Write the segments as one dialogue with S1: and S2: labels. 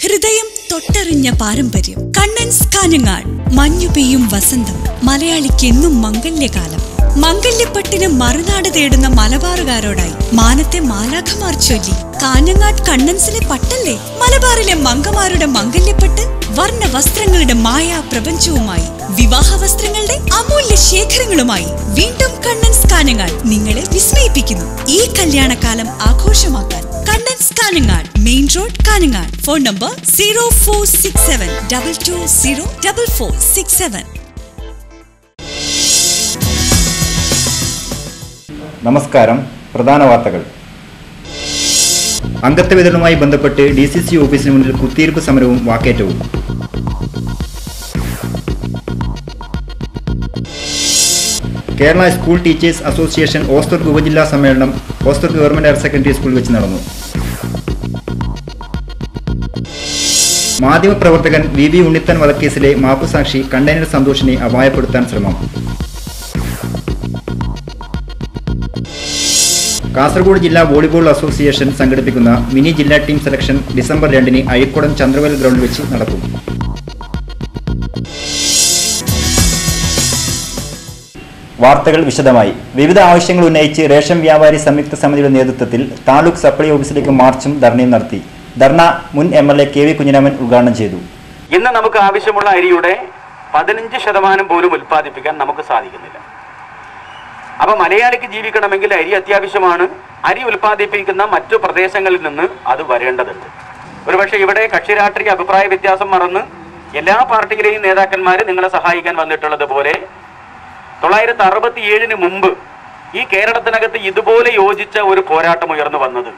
S1: ഹൃദയം തൊട്ടറിഞ്ഞ പാരമ്പര്യം. കണ്ണൻസ് കാഞ്ഞങ്ങാട്. മഞ്ഞു പെയ്യും വസന്തം. മലയാളിക്ക് എന്നും മംഗല്യകാലം. മംഗല്യപ്പട്ടിന് മറുനാട് തേടുന്ന മലബാറുകാരോടായി മാനത്തെ മാലാഖമാർ ചൊല്ലി. കാഞ്ഞങ്ങാട് കണ്ണൻസിലെ പട്ടല്ലേ മലബാറിലെ മംഗമാരുടെ മംഗല്യപ്പട്ട്. വർണ്ണ വസ്ത്രങ്ങളുടെ മായാ പ്രപഞ്ചവുമായി, വിവാഹ വസ്ത്രങ്ങളുടെ അമൂല്യ ശേഖരങ്ങളുമായി വീണ്ടും കണ്ണൻസ് കാഞ്ഞങ്ങാട് നിങ്ങളെ വിസ്മയിപ്പിക്കുന്നു. ഈ കല്യാണകാലം ആഘോഷമാക്കാൻ Kannan's Kanhangad, main road, Kanhangad. Phone number 0467220467.
S2: നമസ്കാരം. പ്രധാന വാർത്തകൾ. അംഗത്വ വിതരണവുമായി ബന്ധപ്പെട്ട് DCC ഓഫീസിന് മുന്നിൽ കുത്തിയിരിപ്പ് സമരവും വാക്കേറ്റവും. കേരള സ്കൂൾ ടീച്ചേഴ്സ് അസോസിയേഷൻ ഓസ്തൂർക്ക് ഉപജില്ലാ സമ്മേളനം ഓസ്തൂർക്ക് ഗവൺമെന്റ് ഹയർ സെക്കൻഡറി സ്കൂളിൽ വെച്ച് നടന്നു. മാധ്യമപ്രവർത്തകൻ VV ഉണ്ണിത്താൻ വധക്കേസിലെ മാപ്പുസാക്ഷി കണ്ടെയ്നർ സന്തോഷിനെ അപായപ്പെടുത്താൻ ശ്രമം. കാസർഗോഡ് ജില്ലാ വോളിബോൾ അസോസിയേഷൻ സംഘടിപ്പിക്കുന്ന മിനി ജില്ലാ ടീം സെലക്ഷൻ ഡിസംബർ 2 അഴീക്കോടൻ ചന്ദ്രവേൽ ഗ്രൗണ്ടിൽ വെച്ച് നടക്കും. വാർത്തകൾ വിശദമായി. വിവിധ ആവശ്യങ്ങൾ ഉന്നയിച്ച് റേഷൻ വ്യാപാരി സംയുക്ത സമിതിയുടെ നേതൃത്വത്തിൽ താലൂക്ക് സപ്ലൈ ഓഫീസിലേക്ക് മാർച്ചും ധർണയും നടത്തി. ധർണ മുൻ MLA KV കുഞ്ഞിരാമൻ ഉദ്ഘാടനം ചെയ്തു.
S3: ഇന്ന് നമുക്ക് ആവശ്യമുള്ള അരിയുടെ 15% പോലും ഉൽപ്പാദിപ്പിക്കാൻ നമുക്ക് സാധിക്കുന്നില്ല. അപ്പോൾ മലയാളിക്ക് ജീവിക്കണമെങ്കിൽ അരി അത്യാവശ്യമാണ്. അരി ഉൽപ്പാദിപ്പിക്കുന്ന മറ്റു പ്രദേശങ്ങളിൽ നിന്ന് അത് വരേണ്ടതുണ്ട്. ഒരുപക്ഷെ ഇവിടെ കക്ഷി രാഷ്ട്രീയ അഭിപ്രായ വ്യത്യാസം മറന്ന് എല്ലാ പാർട്ടിയിലെയും നേതാക്കന്മാർ നിങ്ങളെ സഹായിക്കാൻ വന്നിട്ടുള്ളത് പോലെ 967 മുമ്പ് ഈ കേരളത്തിനകത്ത് ഇതുപോലെ യോജിച്ച ഒരു പോരാട്ടം ഉയർന്നു വന്നത്.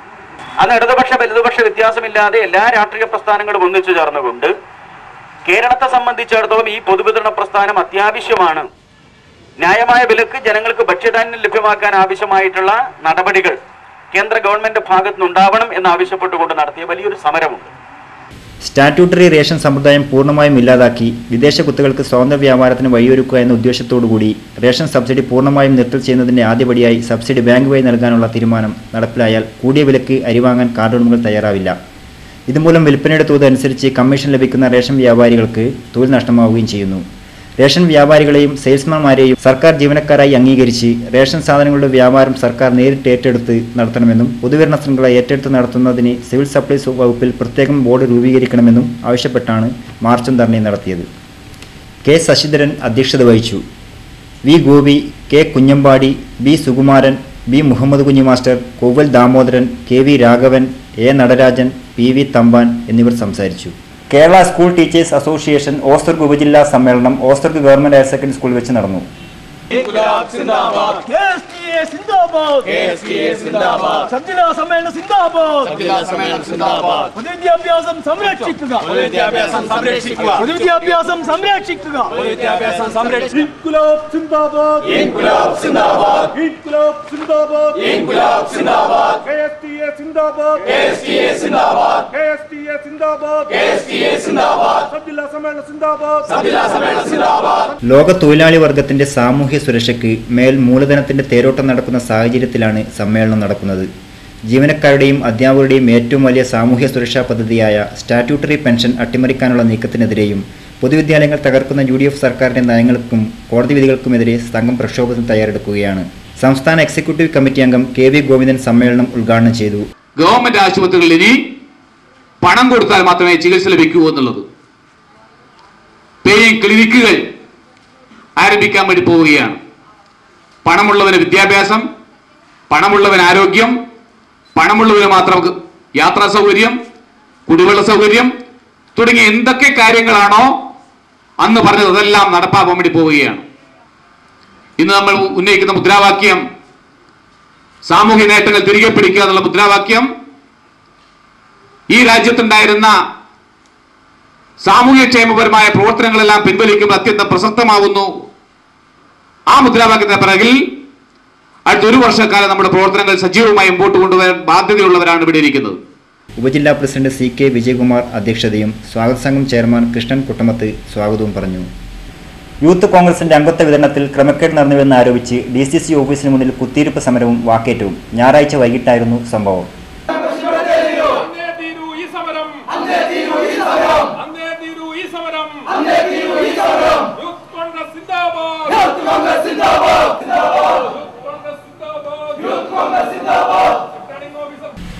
S3: അന്ന് ഇടതുപക്ഷ വലതുപക്ഷ വ്യത്യാസമില്ലാതെ എല്ലാ രാഷ്ട്രീയ പ്രസ്ഥാനങ്ങളും ഒന്നിച്ചു ചേർന്നുകൊണ്ട് കേരളത്തെ സംബന്ധിച്ചിടത്തോളം ഈ പൊതുവിതരണ പ്രസ്ഥാനം അത്യാവശ്യമാണ്. ന്യായമായ വിലക്ക് ജനങ്ങൾക്ക് ഭക്ഷ്യധാന്യം ലഭ്യമാക്കാൻ ആവശ്യമായിട്ടുള്ള നടപടികൾ കേന്ദ്ര ഗവൺമെന്റ് ഭാഗത്തു നിന്നുണ്ടാവണം എന്നാവശ്യപ്പെട്ടുകൊണ്ട് നടത്തിയ വലിയൊരു സമരമുണ്ട്.
S2: സ്റ്റാറ്റ്യൂട്ടറി റേഷൻ സമ്പ്രദായം പൂർണ്ണമായും ഇല്ലാതാക്കി വിദേശ കുത്തുകൾക്ക് സ്വതന്ത്ര വ്യാപാരത്തിന് വഴിയൊരുക്കുക എന്ന ഉദ്ദേശത്തോടുകൂടി റേഷൻ സബ്സിഡി പൂർണ്ണമായും നിർത്തൽ ചെയ്യുന്നതിന്റെ ആദ്യപടിയായി സബ്സിഡി ബാങ്ക് വഴി നൽകാനുള്ള തീരുമാനം നടപ്പിലായാൽ കൂടിയ വിലക്ക് അരി വാങ്ങാൻ കാർഡുടമകൾ തയ്യാറാവില്ല. ഇതുമൂലം വിൽപ്പനയുടെ തോത് അനുസരിച്ച് കമ്മീഷൻ ലഭിക്കുന്ന റേഷൻ വ്യാപാരികൾക്ക് തൊഴിൽ നഷ്ടമാവുകയും ചെയ്യുന്നു. റേഷൻ വ്യാപാരികളെയും സെയിൽസ്മാൻമാരെയും സർക്കാർ ജീവനക്കാരായി അംഗീകരിച്ച് റേഷൻ സാധനങ്ങളുടെ വ്യാപാരം സർക്കാർ നേരിട്ട് ഏറ്റെടുത്ത് നടത്തണമെന്നും പൊതുവിതരണ ശൃംഖല ഏറ്റെടുത്ത് നടത്തുന്നതിന് സിവിൽ സപ്ലൈസ് വകുപ്പിൽ പ്രത്യേകം ബോർഡ് രൂപീകരിക്കണമെന്നും ആവശ്യപ്പെട്ടാണ് മാർച്ചും ധർണയും നടത്തിയത്. K. ശശിധരൻ അധ്യക്ഷത വഹിച്ചു. V. Gopi, K. Kunhambadi, B. Sukumaran, B. Muhammad Kunhi master, Kowal Damodaran, KV Raghavan, A. Natarajan, PV Thampan എന്നിവർ സംസാരിച്ചു. കേരള സ്കൂൾ ടീച്ചേഴ്സ് അസോസിയേഷൻ ഓസ്തൂർക്ക് ഉപജില്ലാ സമ്മേളനം ഓസ്തൂർക്ക് ഗവൺമെന്റ് ഹയർ സെക്കൻഡറി സ്കൂളിൽ വെച്ച് നടന്നു. ലോക തൊഴിലാളി വർഗത്തിന്റെ സാമൂഹ്യ സുരക്ഷയ്ക്ക് മേൽ മൂലധനത്തിന്റെ തേരോട്ടം നടക്കുന്ന സാഹചര്യത്തിലാണ് സമ്മേളനം നടക്കുന്നത്. ജീവനക്കാരുടെയും അധ്യാപകരുടെയും ഏറ്റവും വലിയ സാമൂഹ്യ സുരക്ഷാ പദ്ധതിയായ സ്റ്റാറ്റ്യൂട്ടറി പെൻഷൻ അട്ടിമറിക്കാനുള്ള നീക്കത്തിനെതിരെയും പൊതുവിദ്യാലയങ്ങൾ തകർക്കുന്ന UDF സർക്കാരിന്റെ നയങ്ങൾക്കും കോടതി വിധികൾക്കുമെതിരെ സംഘം പ്രക്ഷോഭത്തിന് തയ്യാറെടുക്കുകയാണ്. സംസ്ഥാന എക്സിക്യൂട്ടീവ് കമ്മിറ്റി അംഗം KV ഗോവിന്ദൻ സമ്മേളനം ഉദ്ഘാടനം ചെയ്തു.
S4: ഗവൺമെന്റ് ആശുപത്രികളിൽ ഇനി പണം കൊടുത്താൽ മാത്രമേ ചികിത്സ ലഭിക്കൂ എന്നുള്ളത് പേയിങ് ക്ലിനിക്കുകൾ ആരംഭിക്കാൻ വേണ്ടി പോവുകയാണ്. പണമുള്ളവന് വിദ്യാഭ്യാസം, പണമുള്ളവന് ആരോഗ്യം, പണമുള്ളവന് മാത്രം യാത്രാ സൗകര്യം, കുടിവെള്ള സൗകര്യം തുടങ്ങിയ എന്തൊക്കെ കാര്യങ്ങളാണോ അന്ന് പറഞ്ഞത് അതെല്ലാം നടപ്പാക്കാൻ വേണ്ടി പോവുകയാണ്. ഇന്ന് നമ്മൾ ഉന്നയിക്കുന്ന മുദ്രാവാക്യം സാമൂഹ്യ നേട്ടങ്ങൾ തിരികെ പിടിക്കുക എന്നുള്ള മുദ്രാവാക്യം ഈ രാജ്യത്തുണ്ടായിരുന്ന സാമൂഹ്യക്ഷേമപരമായ പ്രവർത്തനങ്ങളെല്ലാം പിൻവലിക്കുമ്പോൾ അത്യന്തം പ്രസക്തമാവുന്നു. ആ മുദ്രാവാക്യത്തിന്റെ പിറകിൽ അടുത്ത 1 വർഷക്കാലം നമ്മുടെ പ്രവർത്തനങ്ങൾ സജീവമായി മുമ്പോട്ട് കൊണ്ടുവരാൻ ബാധ്യതയുള്ളവരാണ് ഇവിടെ ഇരിക്കുന്നത്.
S2: ഉപജില്ലാ പ്രസിഡന്റ് CK വിജയകുമാർ അധ്യക്ഷതയും സ്വാഗത സംഘം ചെയർമാൻ കൃഷ്ണൻ കുട്ടമത്ത് സ്വാഗതവും പറഞ്ഞു. യൂത്ത് കോൺഗ്രസിന്റെ അംഗത്വ വിതരണത്തിൽ ക്രമക്കേട് നടന്നുവെന്ന് ആരോപിച്ച് DCC ഓഫീസിന് മുന്നിൽ കുത്തിയിരിപ്പ് സമരവും വാക്കേറ്റവും. ഞായറാഴ്ച വൈകിട്ടായിരുന്നു സംഭവം.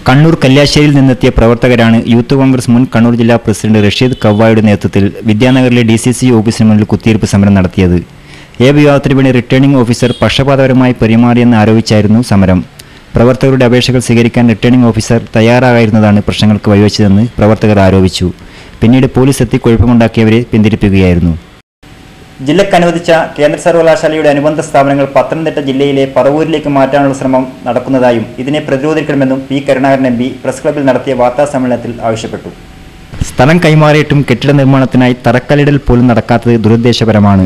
S2: കണ്ണൂർ കല്യാശ്ശേരിയിൽ നിന്നെത്തിയ പ്രവർത്തകരാണ് യൂത്ത് കോൺഗ്രസ് മുൻ കണ്ണൂർ ജില്ലാ പ്രസിഡന്റ് റഷീദ് കവ്വായുടെ നേതൃത്വത്തിൽ വിദ്യാനഗറിലെ DCC ഓഫീസിന് മുന്നിൽ കുത്തിയിരിപ്പ് സമരം നടത്തിയത്. വിഭാഗത്തിന് വേണ്ടി റിട്ടേണിംഗ് ഓഫീസർ പക്ഷപാതപരമായി പെരുമാറിയെന്ന് ആരോപിച്ചായിരുന്നു സമരം. പ്രവർത്തകരുടെ അപേക്ഷകൾ സ്വീകരിക്കാൻ റിട്ടേണിംഗ് ഓഫീസർ തയ്യാറാകാതിരുന്നതാണ് പ്രശ്നങ്ങൾക്ക് വഴിവെച്ചതെന്ന് പ്രവർത്തകർ ആരോപിച്ചു. പിന്നീട് പോലീസ് എത്തി കുഴപ്പമുണ്ടാക്കിയവരെ പിന്തിരിപ്പിക്കുകയായിരുന്നു. ജില്ലയ്ക്ക് അനുവദിച്ച കേന്ദ്ര സർവകലാശാലയുടെ അനുബന്ധ സ്ഥാപനങ്ങൾ പത്തനംതിട്ട ജില്ലയിലെ പറവൂരിലേക്ക് മാറ്റാനുള്ള ശ്രമം നടക്കുന്നതായും ഇതിനെ പ്രതിരോധിക്കണമെന്നും പി. കരുണാകരൻ MP പ്രസ് ക്ലബ്ബിൽ നടത്തിയ വാർത്താസമ്മേളനത്തിൽ ആവശ്യപ്പെട്ടു. സ്ഥലം കൈമാറിയിട്ടും കെട്ടിട നിർമ്മാണത്തിനായി തറക്കല്ലിടൽ പോലും നടക്കാത്തത് ദുരുദ്ദേശപരമാണ്.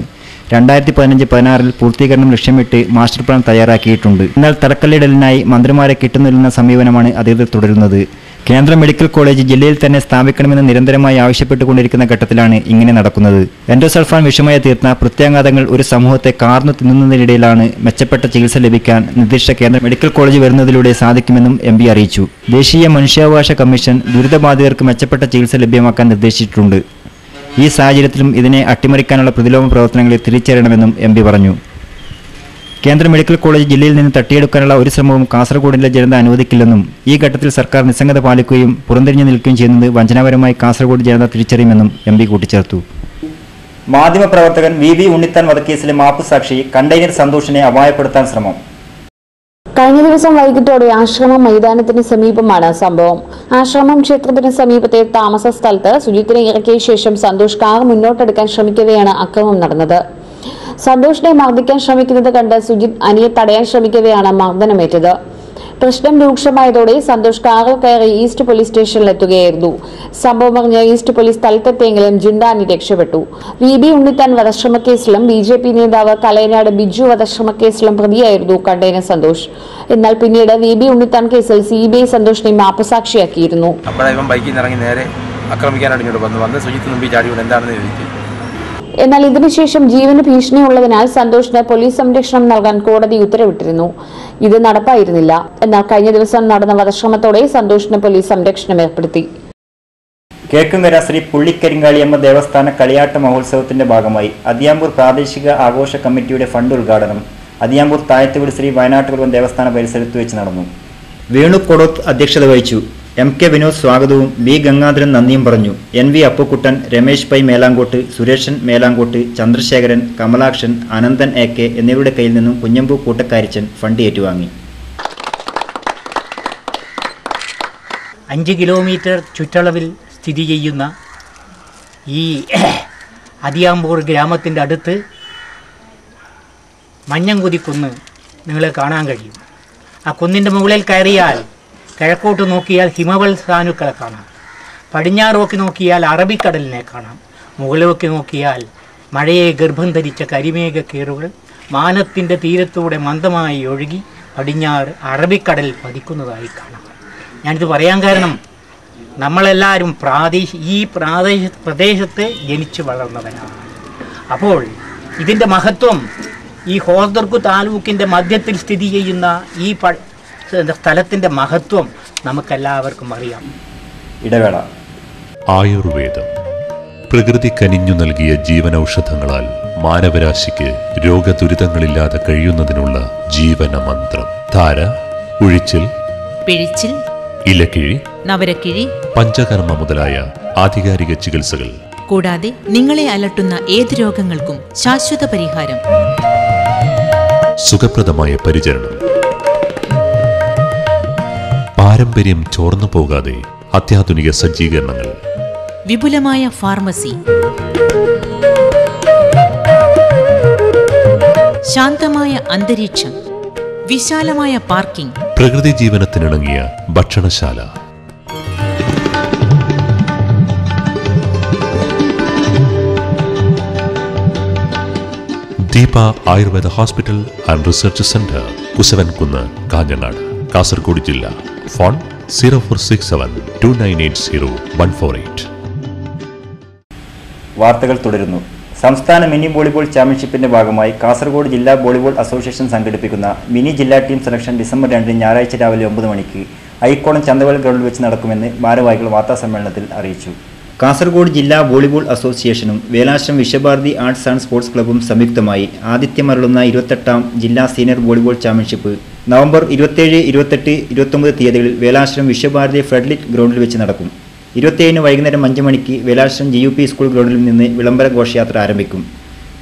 S2: 2015-16 പൂർത്തീകരണം ലക്ഷ്യമിട്ട് മാസ്റ്റർ പ്ലാൻ തയ്യാറാക്കിയിട്ടുണ്ട്. എന്നാൽ തറക്കല്ലിടലിനായി മന്ത്രിമാരെ കിട്ടുന്നില്ലെന്ന സമീപനമാണ് അധികൃതർ തുടരുന്നത്. കേന്ദ്ര മെഡിക്കൽ കോളേജ് ജില്ലയിൽ തന്നെ സ്ഥാപിക്കണമെന്ന് നിരന്തരമായി ആവശ്യപ്പെട്ടുകൊണ്ടിരിക്കുന്ന ഘട്ടത്തിലാണ് ഇങ്ങനെ നടക്കുന്നത്. എൻഡോസൾഫാൻ വിഷമയ തീർന്ന പ്രത്യാഘാതങ്ങൾ ഒരു സമൂഹത്തെ കാർന്നു തിന്നുന്നതിനിടയിലാണ് മെച്ചപ്പെട്ട ചികിത്സ ലഭിക്കാൻ നിർദ്ദിഷ്ട കേന്ദ്ര മെഡിക്കൽ കോളേജ് വരുന്നതിലൂടെ സാധിക്കുമെന്നും MP അറിയിച്ചു. ദേശീയ മനുഷ്യാവകാശ കമ്മീഷൻ ദുരിതബാധിതർക്ക് മെച്ചപ്പെട്ട ചികിത്സ ലഭ്യമാക്കാൻ നിർദ്ദേശിച്ചിട്ടുണ്ട്. ഈ സാഹചര്യത്തിലും ഇതിനെ അട്ടിമറിക്കാനുള്ള പ്രതിലോമ പ്രവർത്തനങ്ങളെ തിരിച്ചറിയണമെന്നും MP പറഞ്ഞു. കേന്ദ്ര മെഡിക്കൽ കോളേജ് ജില്ലയിൽ നിന്ന് തട്ടിയെടുക്കാനുള്ള ഒരു ശ്രമവും കാസർഗോഡിലെ ജനത അനുവദിക്കില്ലെന്നും ഈ ഘട്ടത്തിൽ സർക്കാർ നിസ്സംഗത പാലിക്കുകയും പുറംതിരിഞ്ഞു നിൽക്കുകയും ചെയ്യുന്നത് വഞ്ചനാപരമായി കാസർഗോഡ് ജനത തിരിച്ചറിയുമെന്നും MP കൂട്ടിച്ചേർത്തു. മാധ്യമപ്രവർത്തകൻ VB ഉണ്ണിത്താൻ വധക്കേസിലെ മാപ്പുസാക്ഷി കണ്ടെയ്നർ സന്തോഷിനെ അപായപ്പെടുത്താൻ ശ്രമം.
S5: കഴിഞ്ഞ ദിവസം വൈകിട്ടോടെ ആശ്രമം മൈതാനത്തിന് സമീപമാണ് സംഭവം. ആശ്രമം ക്ഷേത്രത്തിന് സമീപത്തെ താമസ സ്ഥലത്ത് സുജിത്തിനെ ഇറക്കിയ ശേഷം സന്തോഷ് കാർ മുന്നോട്ടെടുക്കാൻ ശ്രമിക്കവെയാണ് അക്രമം നടന്നത്. സന്തോഷിനെ മർദ്ദിക്കാൻ ശ്രമിക്കുന്നത് കണ്ട് സുജിത് അനിയെ തടയാൻ ശ്രമിക്കവെയാണ് മർദ്ദനമേറ്റത്. പ്രശ്നം രൂക്ഷമായതോടെ സന്തോഷ് കാറിൽ കയറി ഈസ്റ്റ് പോലീസ് സ്റ്റേഷനിലെത്തുകയായിരുന്നു. സംഭവം അറിഞ്ഞ ഈസ്റ്റ് പോലീസ് സ്ഥലത്തെത്തിയെങ്കിലും ജിണ്ടാനി രക്ഷപ്പെട്ടു. VB ഉണ്ണിത്താൻ വധശ്രമക്കേസിലും BJP നേതാവ് കലയനാട് ബിജു വധശ്രമക്കേസിലും പ്രതിയായിരുന്നു കണ്ടെയ്നർ സന്തോഷ്. എന്നാൽ പിന്നീട് VB ഉണ്ണിത്താൻ കേസിൽ CBI സന്തോഷിനെ മാപ്പുസാക്ഷിയാക്കിയിരുന്നു. എന്നാൽ ഇതിനുശേഷം ജീവന് ഭീഷണിയുള്ളതിനാൽ സന്തോഷിന് പോലീസ് സംരക്ഷണം നൽകാൻ കോടതി ഉത്തരവിട്ടിരുന്നു. ഇത് നടപ്പായിരുന്നില്ല. എന്നാൽ കഴിഞ്ഞ ദിവസം നടന്ന വധശ്രമത്തോടെ സന്തോഷിന് പോലീസ് സംരക്ഷണം ഏർപ്പെടുത്തി.
S2: കേൾക്കുങ്കര ശ്രീ പുള്ളിക്കരിങ്കാളിയമ്മ ദേവസ്ഥാന കളിയാട്ട മഹോത്സവത്തിന്റെ ഭാഗമായി അതിയാമ്പൂർ പ്രാദേശിക ആഘോഷ കമ്മിറ്റിയുടെ ഫണ്ട് ഉദ്ഘാടനം അതിയാമ്പൂർ താഴത്തുവീട് ശ്രീ വയനാട്ടുകുളം ദേവസ്ഥാന പരിസരത്ത് വെച്ച് നടന്നു. വേണു കൊടോത്ത് അധ്യക്ഷത വഹിച്ചു. MK വിനോദ് സ്വാഗതവും B. ഗംഗാധരൻ നന്ദിയും പറഞ്ഞു. NV Appukuttan, Ramesh pi Melankot, Sureshan Melankot, Chandrasekharan, Kamalakshan, Ananthan AK എന്നിവരുടെ കയ്യിൽ നിന്നും കുഞ്ഞമ്പു കൂട്ടക്കാരിച്ചൻ ഫണ്ട് ഏറ്റുവാങ്ങി.
S6: 5 കിലോമീറ്റർ ചുറ്റളവിൽ സ്ഥിതി ചെയ്യുന്ന ഈ അതിയാമ്പൂർ ഗ്രാമത്തിൻ്റെ അടുത്ത് മഞ്ഞംകുതി കുന്ന് നിങ്ങളെ കാണാൻ കഴിയും. ആ കുന്നിൻ്റെ മുകളിൽ കയറിയാൽ കിഴക്കോട്ട് നോക്കിയാൽ ഹിമവൽ സാനുക്കളെ കാണാം. പടിഞ്ഞാറോക്കി നോക്കിയാൽ അറബിക്കടലിനെ കാണാം. മുകളിലോക്കി നോക്കിയാൽ മഴയെ ഗർഭം ധരിച്ച കരിമേഘ കീറുകൾ മാനത്തിൻ്റെ തീരത്തൂടെ മന്ദമായി ഒഴുകി പടിഞ്ഞാറ് അറബിക്കടലിൽ പതിക്കുന്നതായി കാണാം. ഞാനിത് പറയാൻ കാരണം നമ്മളെല്ലാവരും ഈ പ്രദേശത്ത് ജനിച്ചു വളർന്നവരാണ്. അപ്പോൾ ഇതിൻ്റെ മഹത്വം ഈ ഹോസ്ദുർഗ് താലൂക്കിൻ്റെ മധ്യത്തിൽ സ്ഥിതി ചെയ്യുന്ന ഈ സ്ഥലത്തിൻ്റെ മഹത്വം നമുക്കെല്ലാവർക്കും അറിയാം.
S2: ഇടവേള.
S7: ആയുർവേദം പ്രകൃതി കനിഞ്ഞു നൽകിയ ജീവനൌഷധങ്ങളാൽ മാനവരാശിക്ക് രോഗദുരിതങ്ങളില്ലാതെ കഴിയുന്നതിനുള്ള ജീവന മന്ത്രം. ധാര, ഉഴിച്ചിൽ, പിഴിച്ചിൽ, ഇലക്കിഴി, നവരക്കിഴി, പഞ്ചകർമ്മ മുതലായ ആധികാരിക ചികിത്സകൾ.
S8: കൂടാതെ നിങ്ങളെ അലട്ടുന്ന ഏത് രോഗങ്ങൾക്കും ശാശ്വത പരിഹാരം.
S7: സുഖപ്രദമായ പരിചരണം. പാരമ്പര്യം ചോർന്നു പോകാതെ അത്യാധുനിക സജ്ജീകരണങ്ങൾ.
S8: വിപുലമായ ഫാർമസി. ശാന്തമായ അന്തരീക്ഷം. വിശാലമായ പാർക്കിംഗ്.
S7: പ്രകൃതി ജീവനത്തിനിണങ്ങിയ ഭക്ഷണശാല. Deepa Ayurveda hospital and research centre, Kusavankunnu, Kanhangad, Kasaragod ജില്ല. ഫോൺ 04672980-148.
S2: വാർത്തകൾ തുടരുന്നു. സംസ്ഥാന മിനി വോളിബോൾ ചാമ്പ്യൻഷിപ്പിന്റെ ഭാഗമായി കാസർഗോഡ് ജില്ലാ വോളിബോൾ അസോസിയേഷൻ സംഘടിപ്പിക്കുന്ന മിനി ജില്ലാ ടീം സെലക്ഷൻ ഡിസംബർ 2 ഞായറാഴ്ച രാവിലെ 9 മണിക്ക് ഐക്കോണം ചന്തവൽ ഗ്രൗണ്ടിൽ വെച്ച് നടക്കുമെന്ന് ഭാരവാഹികൾ വാർത്താസമ്മേളനത്തിൽ അറിയിച്ചു. കാസർഗോഡ് ജില്ലാ വോളിബോൾ അസോസിയേഷനും വേലാശ്രം വിശ്വഭാരതി ആർട്സ് ആൻഡ് സ്പോർട്സ് ക്ലബ്ബും സംയുക്തമായി ആതിഥ്യമരുളുന്ന 28ാം ജില്ലാ സീനിയർ വോളിബോൾ ചാമ്പ്യൻഷിപ്പ് നവംബർ 27, 28, 29 തീയതികളിൽ വേലാശ്രം വിശ്വഭാരതി ഫ്ലഡ്ലിറ്റ് ഗ്രൗണ്ടിൽ വെച്ച് നടക്കും. 27 വൈകുന്നേരം 5 മണിക്ക് വേലാശ്രം GUP സ്കൂൾ ഗ്രൗണ്ടിൽ നിന്ന് വിളംബര ഘോഷയാത്ര ആരംഭിക്കും.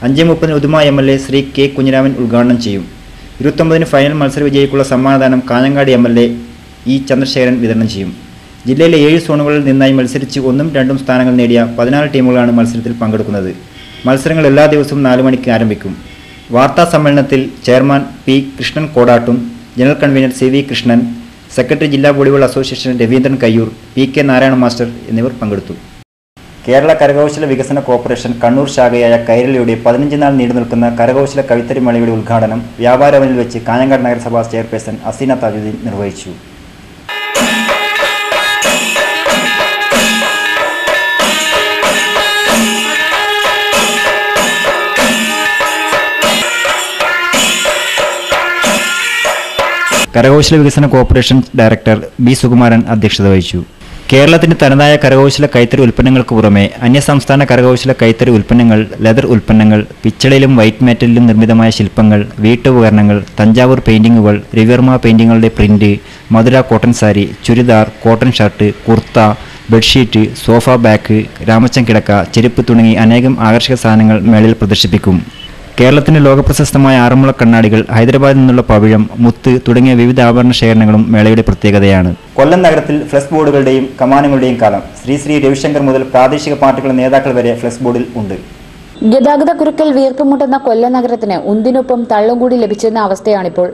S2: 5:30 ഉദുമ MLA ശ്രീ K. കുഞ്ഞിരാമൻ ഉദ്ഘാടനം ചെയ്യും. 29 ഫൈനൽ മത്സര വിജയിക്കുള്ള സമ്മാനദാനം കാഞ്ഞങ്ങാട് MLA E. ചന്ദ്രശേഖരൻ വിതരണം ചെയ്യും. ജില്ലയിലെ 7 സോണുകളിൽ നിന്നായി മത്സരിച്ച് 1ഉം 2ഉം സ്ഥാനങ്ങൾ നേടിയ 14 ടീമുകളാണ് മത്സരത്തിൽ പങ്കെടുക്കുന്നത്. മത്സരങ്ങൾ എല്ലാ ദിവസവും 4 മണിക്ക് ആരംഭിക്കും. വാർത്താ സമ്മേളനത്തിൽ ചെയർമാൻ P. കൃഷ്ണൻ കോടാട്ടും, general convener CV Krishnan, secretary ജില്ലാ volleyball association Raveendran Kayyur, PK Narayana master എന്നിവർ പങ്കെടുത്തു. കേരള കരകൗശല വികസന കോർപ്പറേഷൻ കണ്ണൂർ ശാഖയായ കൈരളിയുടെ 15 നാൾ നീണ്ടു നിൽക്കുന്ന കരകൗശല കവിത്തരി മേളയുടെ ഉദ്ഘാടനം വ്യാപാരഭവനിൽ വെച്ച് കാഞ്ഞങ്ങാട് നഗരസഭാ ചെയർപേഴ്സൺ അസീന താജുദ്ദീൻ നിർവഹിച്ചു. കരകൗശല വികസന കോർപ്പറേഷൻ ഡയറക്ടർ B. സുകുമാരൻ അധ്യക്ഷത വഹിച്ചു. കേരളത്തിന്റെ തനതായ കരകൗശല കൈത്തറി ഉൽപ്പന്നങ്ങൾക്ക് പുറമെ അന്യസംസ്ഥാന കരകൗശല കൈത്തറി ഉൽപ്പന്നങ്ങൾ, ലെതർ ഉൽപ്പന്നങ്ങൾ, പിച്ചളയിലും വൈറ്റ് മെറ്റലിലും നിർമ്മിതമായ ശില്പങ്ങൾ, വീട്ടുപകരണങ്ങൾ, തഞ്ചാവൂർ പെയിന്റിങ്ങുകൾ, രവിവർമ്മ പെയിന്റിങ്ങുകളുടെ print, Madurai cotton sari, churidar, cotton shirt, kurta, bedsheet, sofa back, രാമച്ചൻ കിടക്ക, ചെരുപ്പ് തുടങ്ങി അനേകം ആകർഷക സാധനങ്ങൾ മേളയിൽ പ്രദർശിപ്പിക്കും. കേരളത്തിന്റെ ലോകപ്രശസ്തമായ ആറന്മുള കണ്ണാടികൾ, ഹൈദരാബാദിൽ നിന്നുള്ള പവിഴം, മുത്ത് തുടങ്ങിയ വിവിധ ആഭരണ ശേഖരണങ്ങളും മേളയുടെ പ്രത്യേകതയാണ്. കൊല്ലം നഗരത്തിൽ ഫ്ലെക്സ് ബോർഡുകളുടെയും കമാനങ്ങളുടെയും കാലം. ശ്രീ രവിശങ്കർ മുതൽ പ്രാദേശിക പാർട്ടികളുടെ നേതാക്കൾ വരെ ഫ്ലെക്സ് ബോർഡിൽ ഉണ്ട്.
S5: ഗതാഗത കുരുക്കൽ വീർപ്പുമുട്ടുന്ന കൊല്ലം നഗരത്തിന് ഉന്തിനൊപ്പം തള്ളും കൂടി ലഭിച്ചിരുന്ന അവസ്ഥയാണിപ്പോൾ.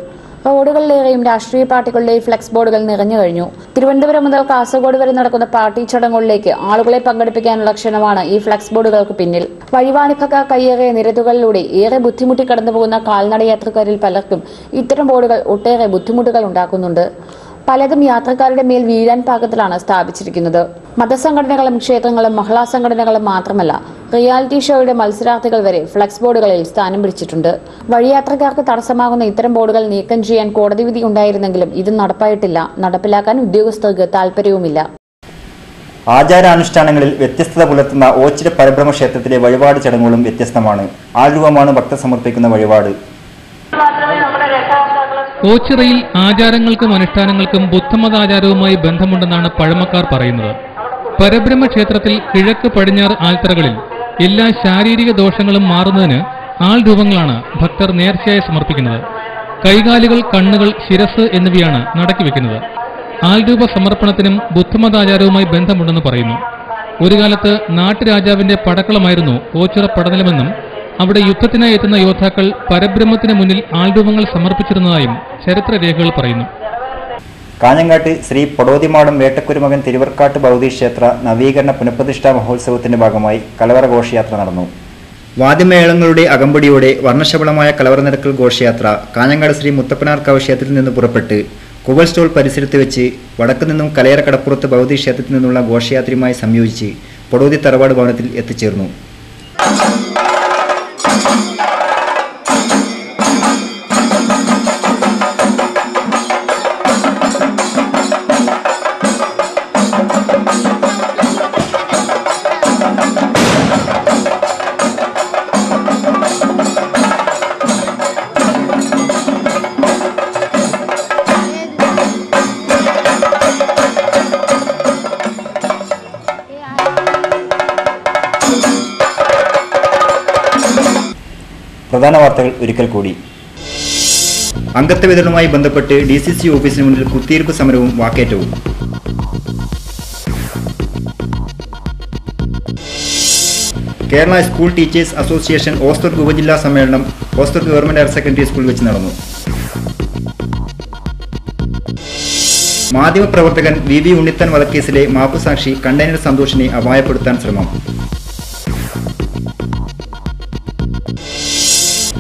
S5: റോഡുകളിലേറെയും രാഷ്ട്രീയ പാർട്ടികളുടെ ഫ്ലെക്സ് ബോർഡുകൾ നിറഞ്ഞു കഴിഞ്ഞു. തിരുവനന്തപുരം മുതൽ കാസർഗോഡ് വരെ നടക്കുന്ന പാർട്ടി ചടങ്ങുകളിലേക്ക് ആളുകളെ പങ്കെടുപ്പിക്കാനുള്ള ക്ഷണമാണ് ഈ ഫ്ലെക്സ് ബോർഡുകൾക്ക് പിന്നിൽ. വഴിവാണിഭക്കാർ കയ്യേറിയ നിരത്തുകളിലൂടെ ഏറെ ബുദ്ധിമുട്ടി കടന്നുപോകുന്ന കാൽനട യാത്രക്കാരിൽ പലർക്കും ഇത്തരം ബോർഡുകൾ ഒട്ടേറെ ബുദ്ധിമുട്ടുകൾ ഉണ്ടാക്കുന്നുണ്ട്. പലതും യാത്രക്കാരുടെ മേൽ വീഴാൻ പാകത്തിലാണ് സ്ഥാപിച്ചിരിക്കുന്നത്. മതസംഘടനകളും ക്ഷേത്രങ്ങളും മഹിളാ സംഘടനകളും മാത്രമല്ല, റിയാലിറ്റി ഷോയുടെ മത്സരാർത്ഥികൾ വരെ ഫ്ലെക്സ് ബോർഡുകളിൽ സ്ഥാനം പിടിച്ചിട്ടുണ്ട്. വഴിയാത്രക്കാർക്ക് തടസ്സമാകുന്ന ഇത്തരം ബോർഡുകൾ നീക്കം ചെയ്യാൻ കോടതി വിധി ഉണ്ടായിരുന്നെങ്കിലും ഇത് നടപ്പായിട്ടില്ല. നടപ്പിലാക്കാൻ ഉദ്യോഗസ്ഥർക്ക് താൽപര്യവുമില്ല.
S2: ആചാരാനുഷ്ഠാനങ്ങളിൽ വ്യത്യസ്തത പുലർത്തുന്ന ഓച്ചിറ പരബ്രഹ്മ ക്ഷേത്രത്തിലെ വഴിപാട് ചടങ്ങുകളും വ്യത്യസ്തമാണ്. ആൾരൂപമാണ് ഭക്തർ സമർപ്പിക്കുന്ന വഴിപാട്.
S9: ഓച്ചിറയിൽ ആചാരങ്ങൾക്കും അനുഷ്ഠാനങ്ങൾക്കും ബുദ്ധമതാചാരവുമായി ബന്ധമുണ്ടെന്നാണ് പഴമക്കാർ പറയുന്നത്. പരബ്രഹ്മ ക്ഷേത്രത്തിൽ കിഴക്ക് പടിഞ്ഞാറ് ആൽത്തറകളിൽ എല്ലാ ശാരീരിക ദോഷങ്ങളും മാറുന്നതിന് ആൾരൂപങ്ങളാണ് ഭക്തർ നേർച്ചയായി സമർപ്പിക്കുന്നത്. കൈകാലുകൾ, കണ്ണുകൾ, ശിരസ് എന്നിവയാണ് നടക്കി വെക്കുന്നത്. ആൾരൂപ സമർപ്പണത്തിനും ബുദ്ധമതാചാരവുമായി ബന്ധമുണ്ടെന്ന് പറയുന്നു. ഒരു കാലത്ത് നാട്ടുരാജാവിന്റെ പടക്കളമായിരുന്നു ഓച്ചിറ പടനിലമെന്നും അവിടെ യുദ്ധത്തിനായി എത്തുന്ന യോദ്ധാക്കൾ പരബ്രഹ്മത്തിന് മുന്നിൽ ആൾരൂപങ്ങൾ സമർപ്പിച്ചിരുന്നതായും ചരിത്രരേഖകൾ പറയുന്നു.
S2: കാഞ്ഞങ്ങാട്ട് ശ്രീ പൊടോതിമാടം വേട്ടക്കുരുമകൻ തിരുവർക്കാട്ട് ഭഗവതി ക്ഷേത്ര നവീകരണ പുനഃപ്രതിഷ്ഠാ മഹോത്സവത്തിന്റെ ഭാഗമായി കലവറ ഘോഷയാത്ര നടന്നു. വാദ്യമേളങ്ങളുടെ അകമ്പടിയോടെ വർണ്ണശബളമായ കലവറ നിരക്കൽ ഘോഷയാത്ര കാഞ്ഞങ്ങാട് ശ്രീ മുത്തപ്പനാർക്കാവ് ക്ഷേത്രത്തിൽ നിന്ന് പുറപ്പെട്ട് കുവൽ സ്റ്റോൾ പരിസരത്ത് വെച്ച് വടക്കു നിന്നും കലയറ കടപ്പുറത്ത് ഭഗവതി ക്ഷേത്രത്തിൽ നിന്നുള്ള ഘോഷയാത്രയുമായി സംയോജിച്ച് പൊടോതി തറവാട് ഭവനത്തിൽ എത്തിച്ചേർന്നു. പ്രധാന വാർത്തകൾ ഒരിക്കൽ കൂടി. അംഗത്വ വിതരണവുമായി ബന്ധപ്പെട്ട് DCC ഓഫീസിന് മുന്നിൽ കുത്തിയിരിപ്പ് സമരവും വാക്കേറ്റവും. കേരള സ്കൂൾ ടീച്ചേഴ്സ് അസോസിയേഷൻ ഓസ്തൂർക്ക് ഉപജില്ലാ സമ്മേളനം ഓസ്തൂർക്ക് ഗവൺമെന്റ് ഹയർ സെക്കൻഡറി സ്കൂളിൽ വെച്ച് നടന്നു. മാധ്യമപ്രവർത്തകൻ VV ഉണ്ണിത്താൻ വധക്കേസിലെ മാപ്പുസാക്ഷി കണ്ടെയ്നർ സന്തോഷിനെ അപായപ്പെടുത്താൻ ശ്രമം.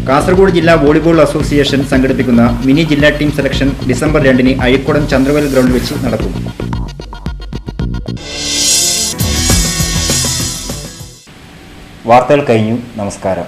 S2: കാസർഗോഡ് ജില്ലാ വോളിബോൾ അസോസിയേഷൻ സംഘടിപ്പിക്കുന്ന മിനി ജില്ലാ ടീം സെലക്ഷൻ ഡിസംബർ 2 അഴീക്കോടൻ ചന്ദ്രവൽ ഗ്രൗണ്ടിൽ വെച്ച് നടക്കും. വാർത്തകൾ കഴിഞ്ഞു. നമസ്കാരം.